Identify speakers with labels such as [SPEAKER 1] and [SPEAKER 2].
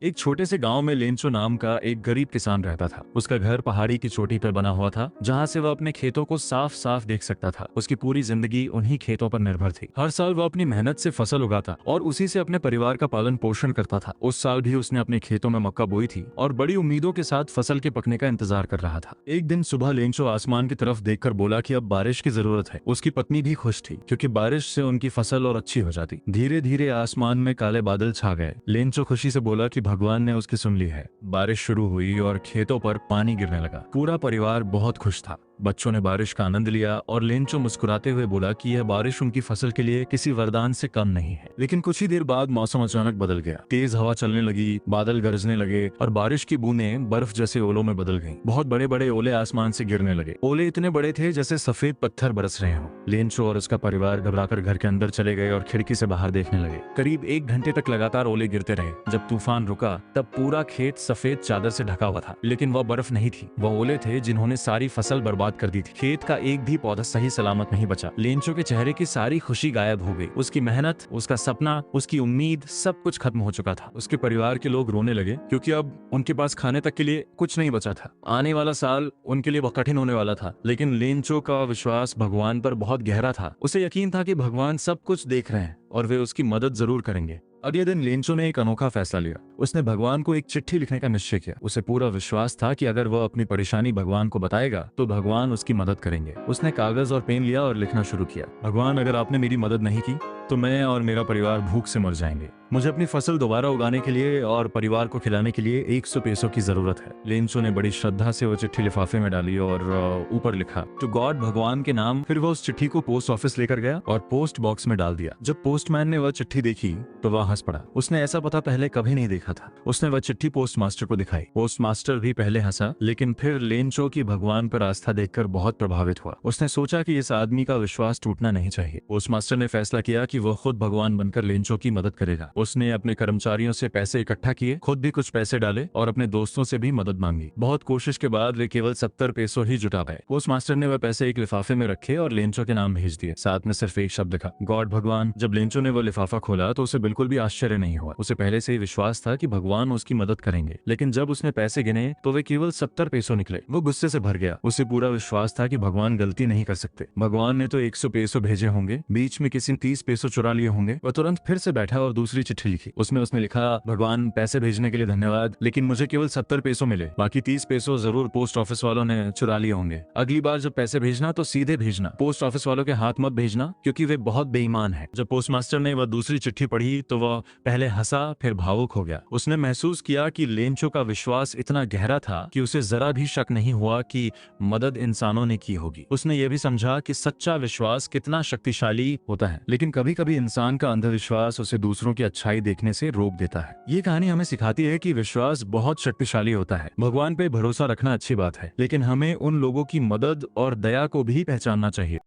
[SPEAKER 1] एक छोटे से गांव में लेंचो नाम का एक गरीब किसान रहता था। उसका घर पहाड़ी की चोटी पर बना हुआ था, जहां से वह अपने खेतों को साफ साफ देख सकता था। उसकी पूरी जिंदगी उन्हीं खेतों पर निर्भर थी। हर साल वह अपनी मेहनत से फसल उगाता और उसी से अपने परिवार का पालन पोषण करता था। उस साल भी उसने अपने खेतों में मक्का बोई थी और बड़ी उम्मीदों के साथ फसल के पकने का इंतजार कर रहा था। एक दिन सुबह लेंचो आसमान की तरफ देखकर बोला कि अब बारिश की जरूरत है। उसकी पत्नी भी खुश थी, क्योंकि बारिश से उनकी फसल और अच्छी हो जाती। धीरे धीरे आसमान में काले बादल छा गए। लेंचो खुशी से बोला कि भगवान ने उसकी सुन ली है। बारिश शुरू हुई और खेतों पर पानी गिरने लगा। पूरा परिवार बहुत खुश था। बच्चों ने बारिश का आनंद लिया और लेंचो मुस्कुराते हुए बोला कि यह बारिश उनकी फसल के लिए किसी वरदान से कम नहीं है। लेकिन कुछ ही देर बाद मौसम अचानक बदल गया। तेज हवा चलने लगी, बादल गरजने लगे और बारिश की बूंदें बर्फ जैसे ओलों में बदल गईं। बहुत बड़े बड़े ओले आसमान से गिरने लगे। ओले इतने बड़े थे जैसे सफेद पत्थर बरस रहे हों। लेंचो और उसका परिवार घबराकर घर के अंदर चले गए और खिड़की से बाहर देखने लगे। करीब 1 घंटे तक लगातार ओले गिरते रहे। जब तूफान रुका तब पूरा खेत सफेद चादर से ढका हुआ था। लेकिन वह बर्फ नहीं थी, वह ओले थे जिन्होंने सारी फसल बर्बाद कर दी थी। खेत का एक भी पौधा सही सलामत नहीं बचा। लेंचो के चेहरे की सारी खुशी गायब हो गई। उसकी मेहनत, उसका सपना, उसकी उम्मीद, सब कुछ खत्म हो चुका था। उसके परिवार के लोग रोने लगे, क्योंकि अब उनके पास खाने तक के लिए कुछ नहीं बचा था। आने वाला साल उनके लिए बहुत कठिन होने वाला था। लेकिन लेंचो का विश्वास भगवान पर बहुत गहरा था। उसे यकीन था कि भगवान सब कुछ देख रहे हैं और वे उसकी मदद जरूर करेंगे। अगले दिन लेंचो ने एक अनोखा फैसला लिया। उसने भगवान को एक चिट्ठी लिखने का निश्चय किया। उसे पूरा विश्वास था कि अगर वह अपनी परेशानी भगवान को बताएगा तो भगवान उसकी मदद करेंगे। उसने कागज और पेन लिया और लिखना शुरू किया। भगवान, अगर आपने मेरी मदद नहीं की तो मैं और मेरा परिवार भूख से मर जाएंगे। मुझे अपनी फसल दोबारा उगाने के लिए और परिवार को खिलाने के लिए 100 पैसों की जरूरत है। लेंचो ने बड़ी श्रद्धा से वो चिट्ठी लिफाफे में डाली और ऊपर लिखा टू गॉड, भगवान के नाम। फिर वह उस चिट्ठी को पोस्ट ऑफिस लेकर गया और पोस्ट बॉक्स में डाल दिया। जब पोस्टमैन ने वह चिट्ठी देखी तो वह हंस पड़ा। उसने ऐसा पता पहले कभी नहीं देखा था। उसने वह चिट्ठी पोस्ट मास्टर को दिखाई। पोस्ट मास्टर भी पहले हंसा, लेकिन फिर लेंचो की भगवान पर आस्था देखकर बहुत प्रभावित हुआ। उसने सोचा कि इस आदमी का विश्वास टूटना नहीं चाहिए। पोस्ट मास्टर ने फैसला किया कि वह खुद भगवान बनकर लेंचो की मदद करेगा। उसने अपने कर्मचारियों से पैसे इकट्ठा किए, खुद भी कुछ पैसे डाले और अपने दोस्तों से भी मदद मांगी। बहुत कोशिश के बाद वे केवल 70 पैसों ही जुटा पाए। पोस्ट मास्टर ने वह पैसे एक लिफाफे में रखे और लेंचो के नाम भेज दिए। साथ में सिर्फ एक शब्द लिखा, गॉड, भगवान। जब लेंचो ने वह लिफाफा खोला तो उसे बिल्कुल भी आश्चर्य नहीं हुआ। उसे पहले से ही विश्वास था कि भगवान उसकी मदद करेंगे। लेकिन जब उसने पैसे गिने तो वे केवल 70 पैसों निकले। वो गुस्से से भर गया। उसे पूरा विश्वास था कि भगवान गलती नहीं कर सकते। भगवान ने तो 100 पैसों भेजे होंगे, बीच में किसी ने 30 पैसों चुरा लिए होंगे। वह तुरंत फिर से बैठा और दूसरी चिट्ठी लिखी। उसमें उसने लिखा, भगवान, पैसे भेजने के लिए धन्यवाद, लेकिन मुझे केवल 70 पैसों मिले। बाकी 30 पैसों जरूर पोस्ट ऑफिस वालों ने चुरा लिए होंगे। अगली बार जब पैसे भेजना तो सीधे भेजना, पोस्ट ऑफिस वालों के हाथ मत भेजना, क्योंकि वे बहुत बेईमान है। जब पोस्ट मास्टर ने वह दूसरी चिट्ठी पढ़ी तो वह पहले हंसा, फिर भावुक हो गया। उसने महसूस किया कि लेंचो का विश्वास इतना गहरा था कि उसे जरा भी शक नहीं हुआ कि मदद इंसानों ने की होगी। उसने यह भी समझा कि सच्चा विश्वास कितना शक्तिशाली होता है, लेकिन कभी कभी इंसान का अंधविश्वास उसे दूसरों की अच्छाई देखने से रोक देता है। ये कहानी हमें सिखाती है कि विश्वास बहुत शक्तिशाली होता है। भगवान पे भरोसा रखना अच्छी बात है, लेकिन हमें उन लोगों की मदद और दया को भी पहचानना चाहिए।